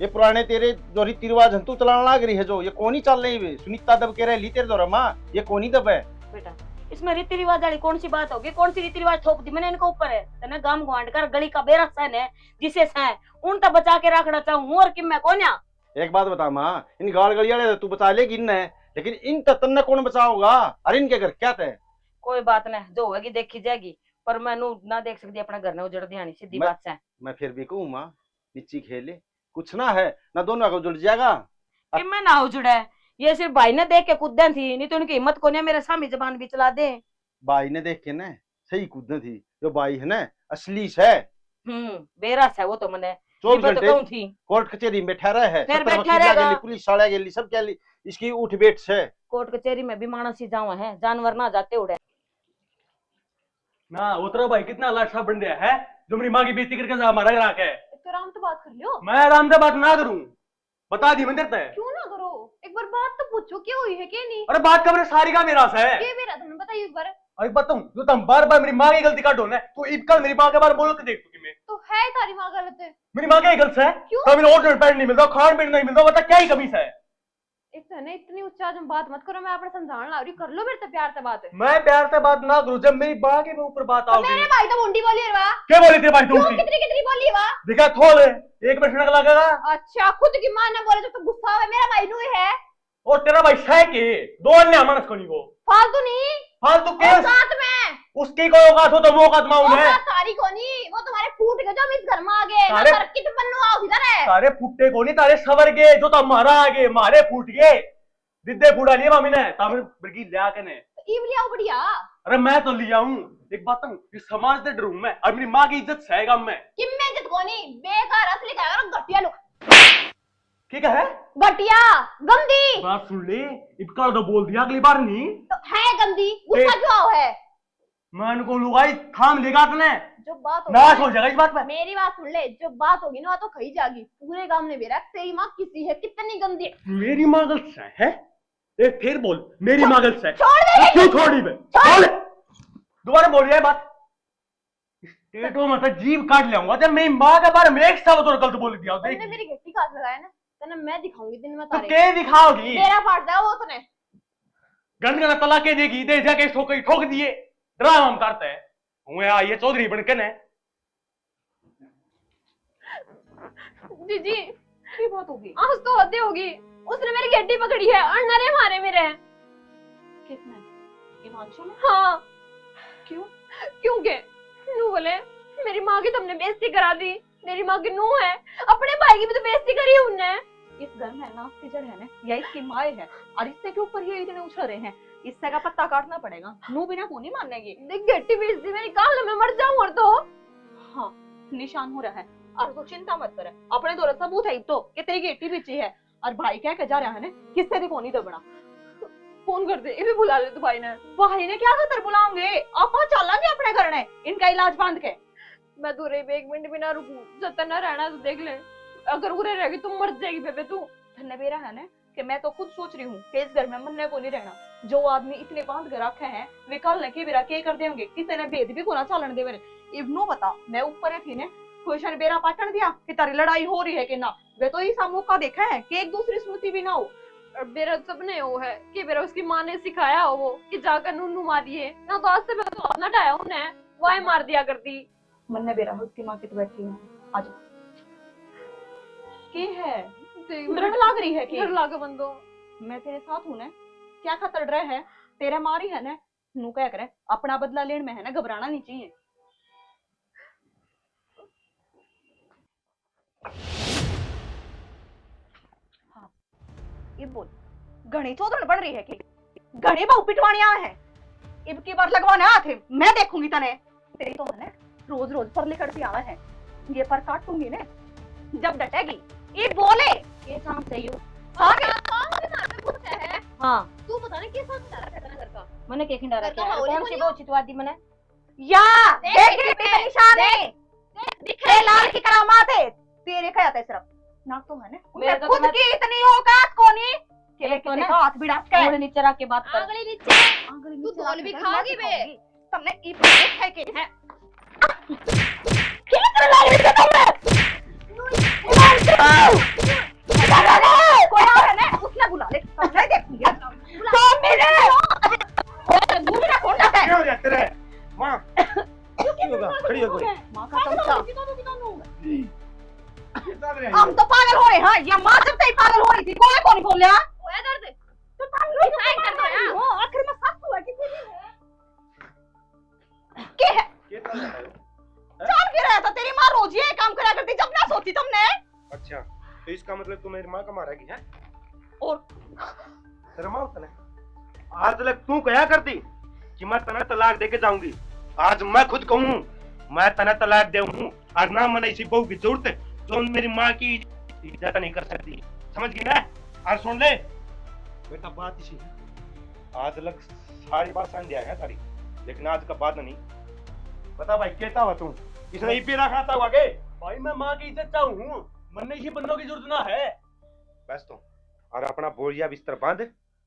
ये पुराने तेरे जो रीति रिवाज हंतु चलाना लाग रही है जो ये कौन ही चल रही है सुनीता दब के रह ली तेरे दो माँ ये कौन ही दब है बेटा इसमें रीति रिवाज वाली कौन सी बात होगी कौन सी रीति रिवाज थोप दी मैंने इनको ऊपर है तने गांव गवांड कर गली का बेरा सन है जिसे सन उन तक बचा के रखना चाहूं और कि मैं कौन या एक बात बता माँ इन गाड़ गलियाड़े तू बचा लेगी इन लेकिन इन तन्ने कौन बचाओगा अरे इनके घर क्या थे कोई बात नहीं जो होगी देखी जाएगी पर मैं ना देख सकती अपना घर ने उजड़ दिया सीधी बात से मैं फिर भी कहूँ माँ नीची खेले कुछ ना है ना दोनों को जुड़ जाएगा कि मैं ना उजड़ा ये सिर्फ भाई ने देख के कूदन थी नहीं तो उनकी हिम्मत को नहीं मेरे सामने जबान भी चला दे बाई ने देख के ना सही कूदने थी जो बाई है ना असली है बेरस है वो तो मैंने 24 तो घंटे कहूं थी कोर्ट कचहरी में बैठा रहा है फिर 70 बैठा वकील रहेगा। गेली, पुलिस वाला गेली, सब गेली, इसकी उठ बैठ से कोर्ट कचहरी में भी मानस ही जावा है जानवर ना जाते उड़े ना उतरो भाई कितना लाशा बन गया है जो मेरी माँ की बेइज्जती करके जा हमारा घर आके तो आराम तो बात कर लियो मैं आराम से बात ना करूं बता दी मंदिर तय क्यों ना करो एक बार बात तो पूछो क्या हुई है क्या नहीं अरे बात का मेरे सारी का मेरा है ये मेरा तुमने बताइए एक बार अरे बताऊं जो तुम बार बार मेरी माँ की गलती काटो ना तो इब कल मेरी माँ के बारे में बोलो तो देख तू मैं तो है तारी माँ गलत है मेरी माँ क्या गलत है क्यों? तो मेरे ऑर्डर पैंट नहीं मिलता खान पीन नहीं मिलता बता क्या ही कमी है एक तो है ना इतनी उच्चा जब बात मत करो मैं अपने समझाने ला रही हूं, कर लो मेरे से प्यार से बात है मैं प्यार से बात ना करूं जब मेरी माँ के ऊपर बात तो आओगी मेरे भाई तो मुंडी बोली है वाह क्या बोली तेरे भाई क्यों तुम कितनी कितनी बोली है वाह दिखा थोड़े एक मिनट लगेगा अच्छा खुद की मां ने बोले तो गुस्सा है मेरा भाई नु है और तेरा भाई है के दो अन्य मानस को नहीं वो फालतू नहीं फालतू और केस साथ में उसकी कोई औकात हो तो वो औकात माउन है औकात सारी को नहीं वो तुम्हारे फूट गए जो हम इस घर में आ गए ना सारे- घर की तो बन्नू आओ इधर है तारे फुट्टे को नहीं तारे सवर गए जो तो मारा आगे मारे फूट गए दिद्दे फूटा लिए मामी ने तामिर बिरगी लिया के ने ईव लिया बढ़िया अरे मैं तो लिया हूं एक बात हूं इस समाज से डरूं मैं और मेरी माँ की इज्जत सहेगा मैं कि मैं इज्जत को नहीं बेकार असली का और घटिया लोग ठीक है घटिया गंदी बात सुन ले इबका तो बोल दिया अगली बार नहीं तो है गंदी गुस्सा क्यों आओ है मैं उनको लुगाई थाम लेगा तने जो बात नाश हो होगी जाएगा इस बात पे मेरी बात सुन ले जो बात होगी ना तो कही जाएगी पूरे गांव ने बेरा तेरी माँ किसी है कितनी गंदी है मेरी माँ गलत है एक फिर बोल मेरी माँ गलत है छोड़ दे क्यों छोड़ी बे बोल दोबारा बोल रहा है बात स्टेटो में तो जीभ काट लियाऊंगा जब मेरी माँ के बारे में एक शब्द और गलत बोल दिया तूने मेरी घट्टी काट लगाया ना तने मैं दिखाऊंगी दिन में तो तारे के दिखाओगी मेरा फाट जाओ वो तूने गंद तला के देगी दे जाके ठोक दिए ड्रामा हम करते हैं हुए आइए चौधरी बन के ने जीजी की बात होगी आज तो हद होगी उसने मेरी घट्टी पकड़ी है और नरे मारे मेरे किसने हिमांशु ने हाँ क्यों क्यों के नू बोले मेरी माँ की तुमने बेइज्जती करा दी मेरी माँ की नू है अपने भाई की भी तो बेइज्जती करी उनने इस घर में ना इसकी जड़ है ना या इसकी माए है और इससे के ऊपर ये इतने उछल रहे हैं इससे का पत्ता काटना पड़ेगा नू बिना को नहीं मानेगी देख घट्टी बेइज्जती मेरी काल में मर जाऊं और तो हाँ निशान हो रहा है और तो चिंता मत करे अपने दौरे सबूत है तो कि तेरी गेटी पीछे है और भाई क्या कह जा रहा है ना किससे भी कोनी दबना फोन कर दे ये भी बुला ले तू भाई ने भाई ने क्या खतर बुलाओगे आप चलेंगे अपने घर ने इनका इलाज बांध के मैं दूर ही 1 मिनट भी ना रुकूं जब तक ना रहना तो देख ले अगर उरे रहेगी तुम मर जाएगी बेबे तू धन्य मेरा है ना कि मैं तो खुद सोच रही हूँ कि इस घर में मरने को नहीं रहना जो आदमी इतने बांध के रखे हैं वे कल ने के बेरा के कर देंगे किसी ने भेद भी को ना चालन दे इवनो बता मैं ऊपर थी ने खुश ने बेरा पाटन दिया कि तारी लड़ाई हो रही है कि ना वे तो ये मौका देखा है कि एक दूसरी स्मृति भी ना हो और मेरा सपने वो है कि मेरा उसकी माँ ने सिखाया हो वो कि जाकर नूनू मारिए ना, तो आज से मैं तो अपना टाया उन्हें वाई मार दिया करती। मन्ने बेरा उसकी माँ की तो बैठी है। आज की है डर लाग रही है कि डर लागे बंदो। मैं तेरे साथ हूं ने, क्या खतर रहे है तेरा मारी है ने, नू क्या करे अपना बदला लेने में है ना, घबराना नहीं चाहिए। हाँ ये बोल, घनी चौधर बन रही है कि घनी बहु पिटवानिया है, इब की बार लगवाने हाथ है, मैं देखूंगी तने तेरी तो है रोज रोज पर लिखती आवा है, ये पर काटूंगी ने जब डटेगी। ये बोले ये शाम सही हो हाँ तू बता ना किस बात है तेरा घर का? मैंने के खिंडा रखा है, होली कौन सी बोलियो। वो चितवादी मैंने या देख देख पे निशान है, दिखे लाल की करामात है तेरे क्या आता है सिर्फ ना तो है ना, मेरे उनके को तो खुद मैं- की इतनी औकात कोनी कि एक तो किसी ना- का हाथ बिड़ा के थोड़े नीचे रख के बात कर। आंगली नीचे आंगली तू नीचे बोल रख भी के खाओगी मैं बे। सिखाऊंगी। तुमने ई पे है कि है क्या कर रहा है तुमने? कोई आ रहा है ना, उसने बुला ले, मैं देखूंगी तो मेरे दूसरा कौन जाता है? क्या हो जाते रहे माँ? क्या होगा? खड़ी हो कोई। माँ का चमचा। कितना रहे? हम तो पागल हो रहे हैं, ये माँ जब तक पागल हो रही थी कोई कौन बोल रहा? ओए दर्द तो पागल साइड कर दो यार। हो, आखिर में सास हुआ किसी ने के है कितना रहे हो? जान के रहा था तेरी माँ रोज ये काम करा करती जब ना सोती तुमने। अच्छा तो इसका मतलब तू मेरी माँ का मारेगी है? और शर्मा तने आज तक तू कहा करती कि मैं तना तलाक देके जाऊंगी, आज मैं खुद कहूँ मैं तना तलाक देऊँ और ना मैंने इसी बहू की जरूरत है जो मेरी माँ की इज्जत नहीं कर सकती, समझ गई ना? और सुन ले बेटा बात इसी है, आज तक सारी बात समझ दिया है तारी, लेकिन आज का बात नहीं बता भाई कहता हुआ तू इसने इपी रखा था आगे भाई मैं माँ की इज्जत चाहूँ, मन में ये बनने की जरूरत ना है। बस तो और अपना बोरिया बिस्तर बांध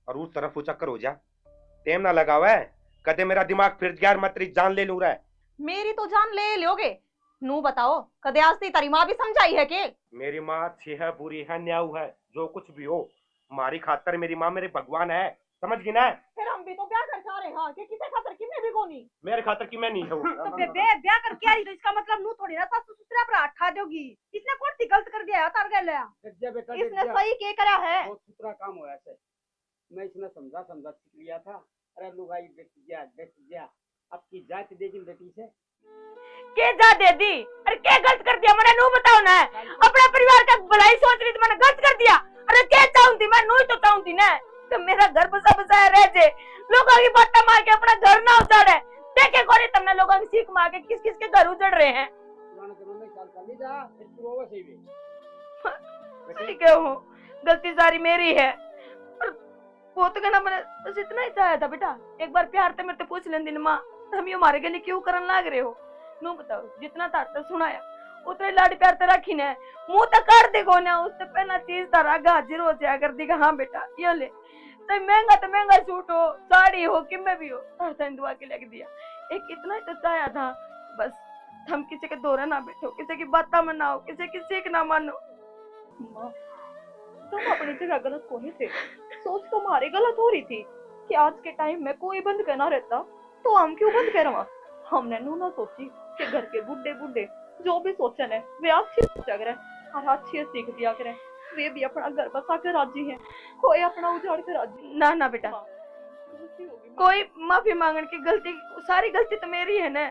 और उस तरफ उचक्कर हो जा, टेम ना लगा हुआ है, कदे मेरा दिमाग फिर गया मत तेरी जान ले लूं रहा है। मेरी तो जान ले लोगे, नू बताओ कदे आज ती तारी माँ भी समझाई है कि मेरी माँ अच्छी है बुरी है न्याऊ है जो कुछ भी हो, हमारी खातर मेरी माँ मेरे भगवान है, समझ गई ना? फिर हम भी तो ब्याह कर जा रहे हैं कि किसे खातर कि मैं भी कोनी मेरे खातर की मैं नहीं हूँ। तो बेबे ब्याह करके आई तो इसका मतलब नू थोड़ी ना सास ससुरा पर हाथ ठा दोगी, इसने कौन सी गलत कर दिया है तार गया, इसने सही के करा है। बहुत सुथरा काम हुआ ऐसे, मैं इसने समझा सीख लिया था। अरे लुगाई बेच गया अब की जात देगी बेटी से के जा दे दी, अरे क्या गलत कर दिया मैंने, नू बताओ ना, अपना परिवार का भलाई सोच रही थी मैंने गलत कर दिया, अरे क्या चाहूंगी मैं, नू ही तो चाहूंगी ना तो मेरा घर बसा बसाया रह जे, लोगों की बातें मार के अपना घर ना उजाड़े, देखे कोई तुमने लोगों की सीख मार के किस किस के घर उजड़ रहे हैं। पुराने जमाने में चाल चली जा इसको वो सही भी सही कहूँ गलती सारी मेरी है, वो तो कहना मैंने बस इतना ही चाहा था बेटा, एक बार प्यार से मेरे से पूछ लेंदी ना माँ हम ये हमारे के लिए क्यों करन लाग रहे हो, नू बताओ जितना था सुनाया उतने लाड प्यार ते रखी ने, मुंह तो कर देखो ना, उससे पहला चीज तारा हाजिर हो जाया कर देगा, हाँ बेटा ये ले तो महंगा सूट हो साड़ी हो कि मैं भी हो दुआ के लेके दिया, एक इतना ही तो चाहा था बस, हम किसी के दौरे ना बैठो, किसी की बातें में ना हो, किसी की सीख ना मानो। तुम अपनी जगह गलत को नहीं थे, सोच तुम्हारी गलत हो रही थी कि आज के टाइम में कोई बंद करना रहता तो हम क्यों बंद करवा, हमने नू ना सोची कि घर के बुढ़े बुढ़े जो भी सोचन है वे अच्छी सोचा करें और अच्छी सीख दिया करें, वे भी अपना घर बसा कर राजी हैं, कोई अपना उजाड़ कर राजी ना ना बेटा कोई माफी मांगने की गलती, सारी गलती तो मेरी है ना,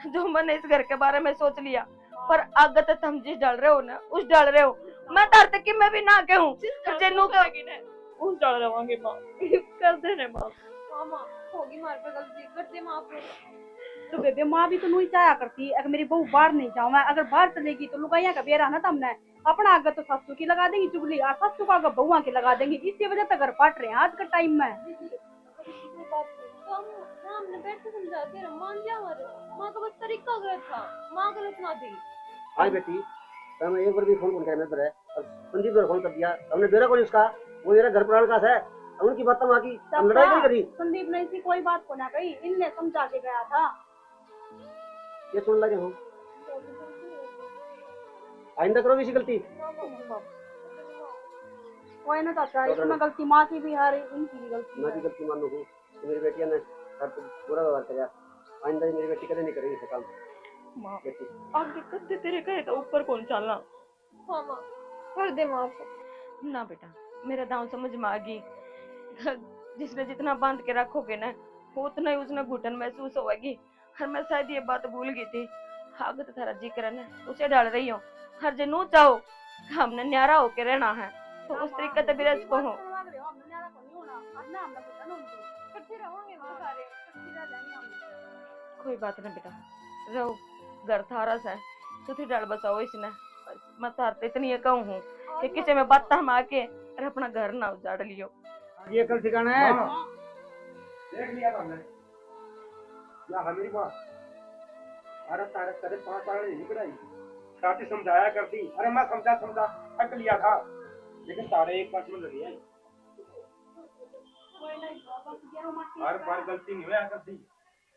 जो मैंने इस घर के बारे में सोच लिया, पर आगे तो तुम जिस डाल रहे हो ना उस डाल रहे हो, मैं डर तक कि मैं भी ना कहूँ जेनू का उस डाल रवांगे माँ कर देने माँ मामा होगी मार पे गलती करते माफ कर। तो बेबे माँ भी तो नहीं चाहा करती, अगर मेरी बहू बाहर नहीं जाऊँ मैं, अगर बाहर चलेगी तो लुगाइया का बेरा ना तुमने अपना आगे तो सासू की लगा देंगी चुगली और सासू का आगे बहुआ की लगा देंगी, इसी वजह से घर पाट रहे हैं आज के टाइम में। तो हमने बैठ के समझा के मान जा हमारे माँ का बस तरीका गलत था, माँ गलत ना थी। हाय बेटी तो मैं एक बार भी फोन करके मेरे और संदीप को फोन कर दिया, हमने बेरा को इसका वो मेरा घर प्राण का है, उनकी बात माँ की हम लड़ाई नहीं करी, संदीप ने इसी कोई बात को ना कही, इनने समझा के गया था। ये सुन लगे हूँ आइंदा करोगी इसी गलती। कोई ना चाचा, इसमें गलती माँ की भी है, इनकी भी गलती मैं भी है। गलती मानू हूँ कि मेरी बेटिया ने घर पे बुरा व्यवहार कराया। आइंदा ही मेरी बेटी कभी नहीं करेगी ऐसा काम। माँ बेटी आप दिक्कत दे तेरे कहे तो ऊपर कौन चलना। हाँ माँ, कर दे माफ। ना बेटा, मेरा दांव समझ में आ गई। जिसने जितना बांध के रखोगे ना, वो उतना ही उसने घुटन महसूस होगी। और मैं शायद ये बात भूल गई थी। आगे तो थारा जिक्र है ना, उसे डाल रही हूँ। हर जनू चाहो हमने न्यारा होके रहना है, तो उस तरीके से बिरज को हो। करते रहोगे माँ, सारे करते रह जाएंगे हम। कोई बात नहीं बेटा, रहो। घर थारा सा है, सुथी डाल बसाओ इसने। बस मैं तारते इतनी कहूँ हूँ कि किसी में बात हम आके और अपना घर ना उजाड़ लियो। ये कल ठिकाना है। देख लिया हमने या हमारी माँ अरे तारे तेरे 5 साल नहीं बढ़ाई, साथी समझाया करती। अरे मैं समझा थक लिया था, लेकिन तारे एक बात में लगी है, हर बार गलती नहीं हुआ करती।